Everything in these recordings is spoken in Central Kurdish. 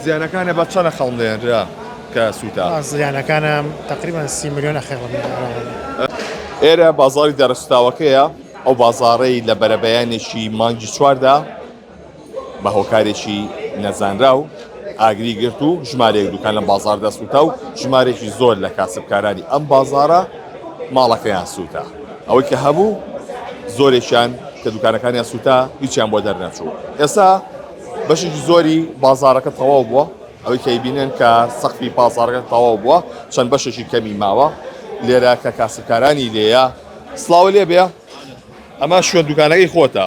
زیانەکانە بە چەنە خەڵم دێنرا کە سووتا زیانەکانە تقریبا 30 میلیۆن خێڵ ئێرە بازاری دەرەسوتاوەکەیە ئەو بازاڕەی لە بەرەبەیانێکی مانگی چواردا بە هۆکارێکی نەزانرا و ئاگری گرت و ژمارەیەک دوکان لە بازار دەسووتا و ژمارێکی زۆر لە کاسبکارانی ئەم بازارە ماڵەکەیان سووتا ئەوەی کە هەبوو زۆرێکیان کە دوکانەکانیان سووتا هیچیان بۆ دەرنەچوو ئێستا بەشێکی زۆری بازارەکە تەواو بووە ئەوەی کەیبینن کە سەقفی بازارەکە تەواو بووە چەند بەشێکی کەمی ماوە لێرە کە کاسبکارانی لێیە سڵاو لێ بێ ئەمە شوێن دوکانەکەی خۆتە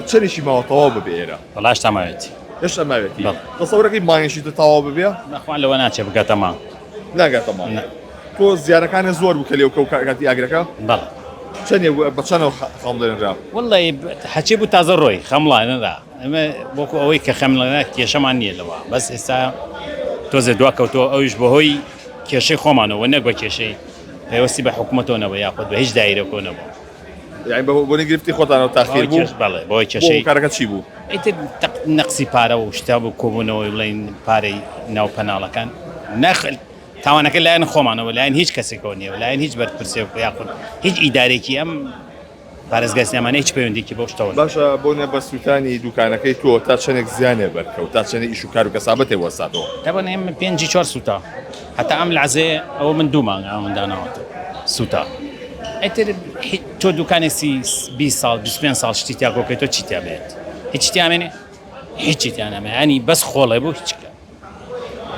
چەندێکی ماوە تەواو ببێ ئێرە بەڵاش تاماوێتی هێشتا ماوێتی دەسەورەکەی مانگێکی تەواو ببێ نەخوان لەوە ناچێ بگاتەما ناگاتەما تۆ زیانەکانە زۆر بوو کە لێو کاتی ئاگرەکە بەڵ چەندێ بە چەنەوە خەڵم دێنرا وڵی حەچێ بوو تازە ڕۆی خەمڵانەدا ئەمە بۆکو ئەوەی کە خەمڵانە کێشەمان نییە لەوە بەس ئێستا تۆزێ دواکەوتۆ ئەویش بەهۆی کێشەی خۆمانەوە نەک بە کێشەی پێوەستی بە حکوومەتەوەنەوە یاخود بە هیچ دایرەکۆنەوە یعنی بۆ نەگرفتی خۆتانەوە تاخیر بوو بەڵێ بۆی کێشەی کارەکە چی بوو ئیتر نەقسی پارە و شتا بوو کۆبوونەوەی بڵین پارەی ناو پەناڵەکان نەخل تاوانەکە لایەن خۆمانەوە لایەن هیچ کەسێکەوە نییە لایەن هیچ بەرپرسێک یاخود هیچ ئیدارێکی ئەم پارێزگای هیچ پەیوەندێکی بۆ شتەوە باشە بۆنە بە سووتانی دوکانەکەی تۆ تا چەندێک زیانێ بەرکەوت تا چەندێک ئیش و کار و کەسابەتێ وەساتەوە دەبن ئێمە 5 سووتا هەتا ئەم لەعزێ ئەوە من 2 مانگ ئەوەنداناوەتە سووتا ئەتر تۆ دوکانێکی 20 ساڵ 25 ساڵ شتی تیا کۆکەی تۆ چیتیا بێت هیچ تیامێنێ هیچی تیانەمە ینی بەس خۆڵێ بۆ هیچکە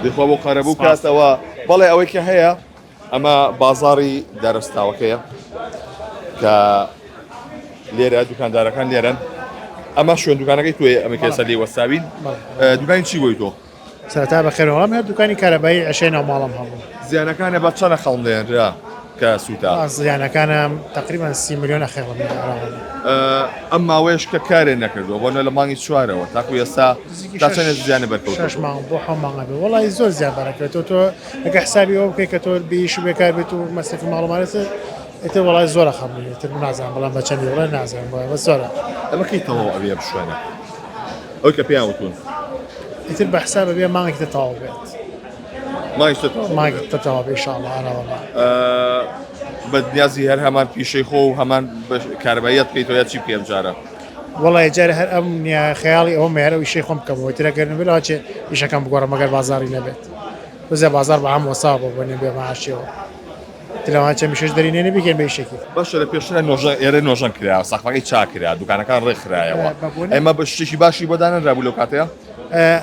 دخوا بۆ قەرەبوو کاتەوە بەڵێ ئەوەی کە هەیە ئەمە بازاڕی دەرەستاوەکەیە کە لێرە دوکاندارەکان لێرن ئەمە شوێن دوکانەکەی توێ ئەمە کێسە لێ وەساوین دوکانی چی بۆی تۆ سەرەتا بەخێرەوەڵام هەر دوکانی کارەبایی عشەی ناو ماڵم هەبوو زیانەکانە بە چەنە خەڵم دێنرا کە سووتا زیانەکانە تقریبا 30 میلیۆن خێڵ ئەم ماوەیەش کە کارێ نەکردووە بۆنە لە مانگی چوارەوە تاکو ئێستا تا چەندێک زیانە بەرکەوت 6 مانگ بۆ 7 مانگ بێ وەڵی زۆر زیان بەرەکرێتەوە تۆ ئەگە حسابی ئەوە بکەی کە تۆ بیش و بێکار بێت و مەسەفی ماڵەمانێتە ئێتر وەڵای زۆرە خەمبووی تر نازانم بەڵام بە چەندی وڵای نازانم بە زۆرە ئەمەکەی تەواو ئەوێ بشوێنە ئەوەی کە پێیان وتون ئیتر بە حسابە بێ مانگێکتە تەواو بێت مانگێکتە تەواو بێ ئینشاءالله ئەراوەڵا بەدنیازی هەر هەمان پیشەی خۆ و هەمان کارباییت بکەیتەوە یا چی بکەم جارە وڵی جارە هەر ئەم خەیاڵی ئەوە مێرە و ئیشەی خۆم بکەمەوە ترەگەرن بێت چێ ئیشەکەم بگۆڕم مەگەر بازاری نەبێت بزە بازار بە هەم وەسا بۆ بۆنێ بێ ماشیەوە تلەوان چە میشش دەرینێ نەبیکەن بە ئیشێکی باشە لە پێشترە ئێرە نۆژەن کرا ساقفەکەی چاکرا دوکانەکان ڕێکخرایەوە ئەمە بە شتێکی باشی بۆ دانەنرابوو لەو کاتەیە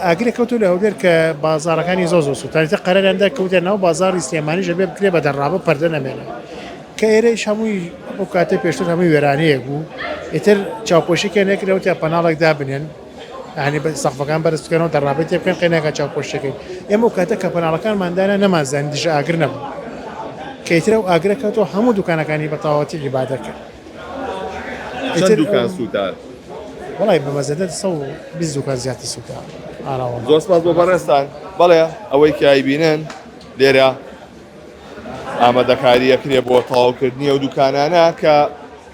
ئاگرە کەوتو لە هەولێر کە بازارەکانی زۆ سووتانیتە قەرەراندا کەوتێ ناو بازاری سلێمانی ژەبێ بکرێ بە دەڕابە پەردە نەمێنە کە ئێرەش هەمووی ئەو کاتە پێشتر هەمووی وێرانەیەک بوو ئیتر چاوپۆشیکە نەکرێت تا پەناڵێک دابنێن ینی بە سەقفەکان بەرزکەنەوە دەڕابێت تێ بکەن قەینەکە چاوپۆشیەکەی ئێمە و کاتە کە پەناڵەکانماندانە نەمانزانی دیژە ئاگر نەبوو کەیترە و ئاگرەکەوتەوە هەموو دوکانەکانی بە تەواوەتی عیبادەت کرد چەند دوکان سووتار وڵی بەمەزەدە 120 دوکان زیاتر سووتار زۆر سپاس بۆ بەڕێستان بەڵێ ئەوەی کە ئایبینن لێرە ئامادەکاریەکرێ بۆ تەواوکردنی ئەو دوکانانە کە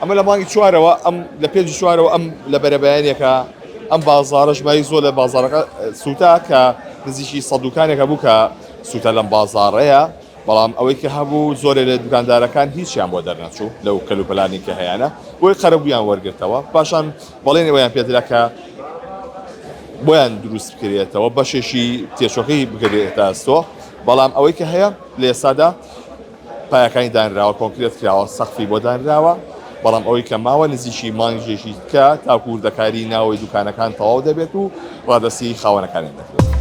ئەمە لە مانگی چوارەوە ئەم لە پێنجی چوارەوە ئەم لە بەرەبەیانێکە ئەم بازارە ژماری زۆر لە بازارەکە سووتا کە نزیکی 100 دوکانێکە بوو کە سووتە لەم بازاڕەیە بەڵام ئەوەی کە هەبوو زۆرێ لە دوکاندارەکان هیچیان بۆ دەرنەچوو لەو کەلوپەلانی کە هەیەە بۆی قەرەبوویان وەرگرتەوە پاشان بەڵێن ئەویان پێدرا کە بۆیان دروست بکرێتەوە بەشێکی تێچۆکەی بگرێتە ئەستۆ بەڵام ئەوەی کە هەیە لە ئێستادا پایەکانی دانراوە کۆنکرێت کراوە سەقفی بۆ دانراوە بەڵام ئەوەی کە ماوە نزیکی مانگێکی کە تاکووردەکاری ناوەی دوکانەکان تەواو دەبێت و ڕادەسی خاوەنەکانیان دەکرێت